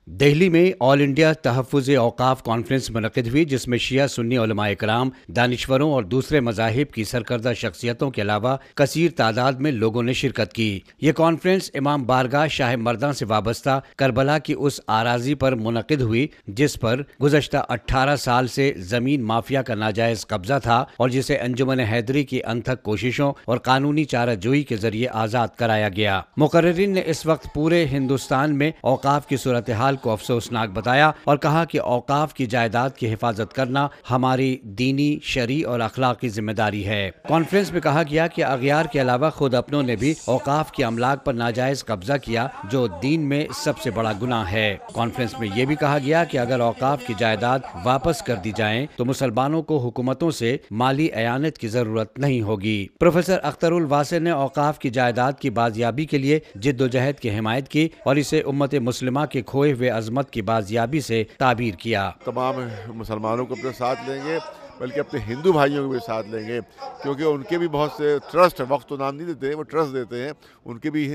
دہلی میں آل انڈیا تحفظ اوقاف کانفرنس منعقد ہوئی، جس میں شیعہ سنی علماء کرام، دانشوروں اور دوسرے مذاہب کی سرکردہ شخصیتوں کے علاوہ کثیر تعداد میں لوگوں نے شرکت کی۔ یہ کانفرنس امام بارگاہ شاہ مردان سے وابستہ کربلا کی اس اراضی پر منعقد ہوئی جس پر گزشتہ 18 سال سے زمین مافیا کا ناجائز قبضہ تھا اور جسے انجمن حیدری کی انتھک کوششوں اور قانونی چارہ جوئی کے ذریعے آزاد کرایا گیا۔ مقررین نے اس وقت پورے ہندوستان میں اوقاف کی صورتحال کو افسوسناک بتایا اور کہا کہ اوقاف کی جائیداد کی حفاظت کرنا ہماری دینی، شرعی اور اخلاقی ذمہ داری ہے۔ کانفرنس میں کہا گیا کہ اغیار کے علاوہ خود اپنوں نے بھی اوقاف کی املاک پر ناجائز قبضہ کیا، جو دین میں سب سے بڑا گناہ ہے۔ کانفرنس میں یہ بھی کہا گیا کہ اگر اوقاف کی جائیداد واپس کر دی جائیں تو مسلمانوں کو حکومتوں سے مالی اعانت کی ضرورت نہیں ہوگی۔ پروفیسر اختر الواسع نے اوقاف کی جائیداد کی بازیابی کے لیے جد و جہد کی حمایت کی اور اسے امت مسلمہ کے کھوئے ہوئے عظمت کی بازیابی سے تعبیر کیا۔ تمام مسلمانوں کو اپنے ساتھ لیں گے، بلکہ اپنے ہندو بھائیوں کو بھی ساتھ لیں گے، کیونکہ ان کے بھی بہت سے ٹرسٹ، وقت تو نام نہیں دیتے ہیں، وہ ٹرسٹ دیتے ہیں، ان کے بھی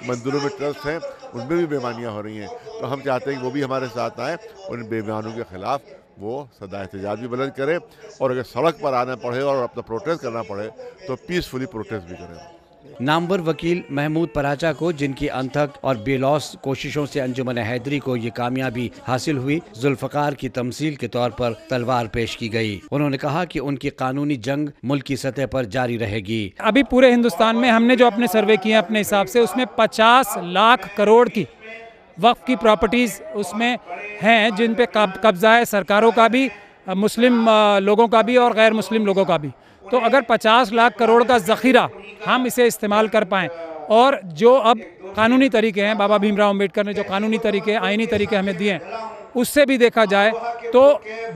مندروں میں ٹرسٹ ہیں، ان میں بھی بے ایمانیاں ہو رہی ہیں، تو ہم چاہتے ہیں کہ وہ بھی ہمارے ساتھ آئیں اور ان بے ایمانوں کے خلاف وہ صدا احتجاج بھی بلند کرے، اور اگر سڑک پر آنا پڑے اور اپنا پروٹیسٹ کرنا پڑے تو پیسفلی پروٹیسٹ بھی کریں۔ نامور وکیل محمود پراچا کو، جن کی انتھک اور بے لوث کوششوں سے انجمن حیدری کو یہ کامیابی حاصل ہوئی، ذوالفقار کی تمثیل کے طور پر تلوار پیش کی گئی۔ انہوں نے کہا کہ ان کی قانونی جنگ ملکی سطح پر جاری رہے گی۔ ابھی پورے ہندوستان میں ہم نے جو اپنے سروے کیے اپنے حساب سے، اس میں 50 لاکھ کروڑ کی وقف کی پراپرٹیز اس میں ہیں جن پہ قبضہ ہے، سرکاروں کا بھی، مسلم لوگوں کا بھی اور غیر مسلم لوگوں کا بھی۔ تو اگر 50 لاکھ کروڑ کا ذخیرہ ہم اسے استعمال کر پائیں، اور جو اب قانونی طریقے ہیں، بابا بھیم راؤ امبیڈکر نے جو قانونی طریقے، آئینی طریقے ہمیں دیے ہیں، اس سے بھی دیکھا جائے تو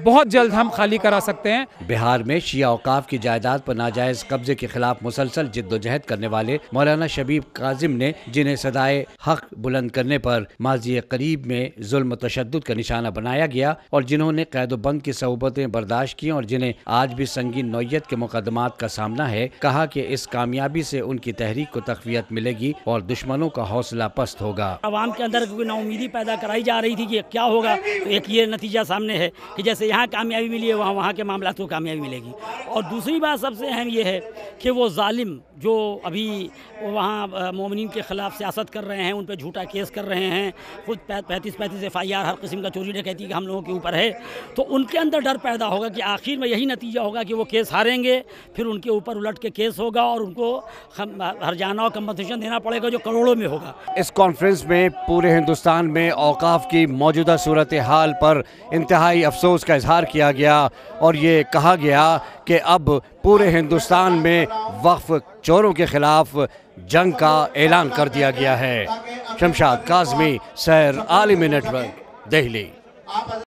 بہت جلد ہم خالی کرا سکتے ہیں۔ بہار میں شیعہ اوقاف کی جائیداد پر ناجائز قبضے کے خلاف مسلسل جد و جہد کرنے والے مولانا شبیب کاظم نے، جنہیں صدائے حق بلند کرنے پر ماضی قریب میں ظلم و تشدد کا نشانہ بنایا گیا اور جنہوں نے قید و بند کی صعوبتیں برداشت کی اور جنہیں آج بھی سنگین نوعیت کے مقدمات کا سامنا ہے، کہا کہ اس کامیابی سے ان کی تحریک کو تقویت ملے گی اور دشمنوں کا حوصلہ پست ہوگا۔ عوام کے اندر کوئی نا امیدی پیدا کرائی جا رہی تھی کہ کیا ہوگا، تو ایک یہ نتیجہ سامنے ہے کہ جیسے یہاں کامیابی ملی ہے وہاں کے معاملات کو کامیابی ملے گی۔ اور دوسری بات سب سے اہم یہ ہے کہ وہ ظالم جو ابھی وہاں مومنین کے خلاف سیاست کر رہے ہیں، ان پہ جھوٹا کیس کر رہے ہیں، خود 35 FIR ہر قسم کا چوری ڈکیتی کا ہم لوگوں کے اوپر ہے، تو ان کے اندر ڈر پیدا ہوگا کہ آخر میں یہی نتیجہ ہوگا کہ وہ کیس ہاریں گے، پھر ان کے اوپر الٹ کے کیس ہوگا اور ان کو ہرجانہ اور کمپنسیشن دینا پڑے گا جو کروڑوں میں ہوگا۔ اس کانفرنس میں پورے ہندوستان میں اوقاف کی موجودہ صورتحال پر انتہائی افسوس کا اظہار کیا گیا اور یہ کہا گیا کہ اب پورے ہندوستان میں وقف چوروں کے خلاف جنگ کا اعلان کر دیا گیا ہے۔ شمشاد کاظمی، سیر عالمی نیٹ ورک، دہلی۔